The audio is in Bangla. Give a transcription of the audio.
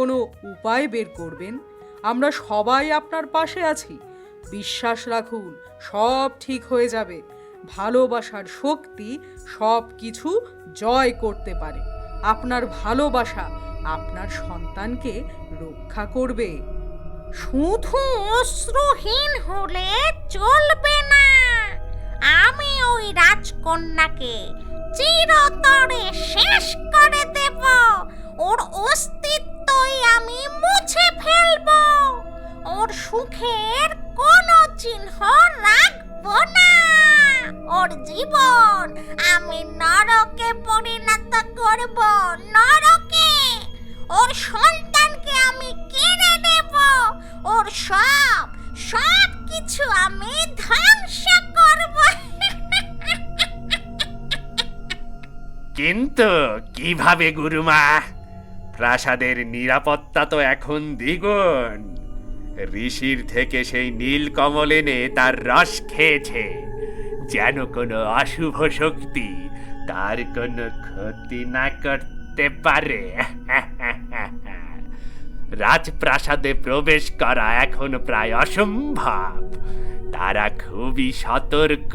কোনো উপায় বের করবেন। আমরা সবাই আপনার পাশে আছি। বিশ্বাস রাখুন, সব ঠিক হয়ে যাবে। ভালোবাসার শক্তি সব কিছু জয় করতে পারে। আপনার ভালোবাসা আপনার সন্তানকে রক্ষা করবে। শুধু অশ্রুহীন হলে চলবে না। আমি ওই রাজকন্যাকে চিরতরে শেষ করে দেব। ওর অস্তিত্বই আমি মুছে ফেলব। ওর সুখের কোনো চিহ্ন রাখব না। ওর জীবন আমি নরকে পরিণত করব, নরকে। ওর সন্তানকে আমি কেড়ে নেব। ওর সব কিছু আমি ধ্বংস করব। কিন্তু কিভাবে গুরুমা? প্রাসাদের নিরাপত্তা তো এখন দ্বিগুণ। ঋষির থেকে সেই নীল কমল এনে তার রস খেয়েছে, যেন কোনো অশুভ শক্তি তার কোনো ক্ষতি না করতে পারে। রাজপ্রাসাদে প্রবেশ করা এখন প্রায় অসম্ভব। তারা খুবই সতর্ক।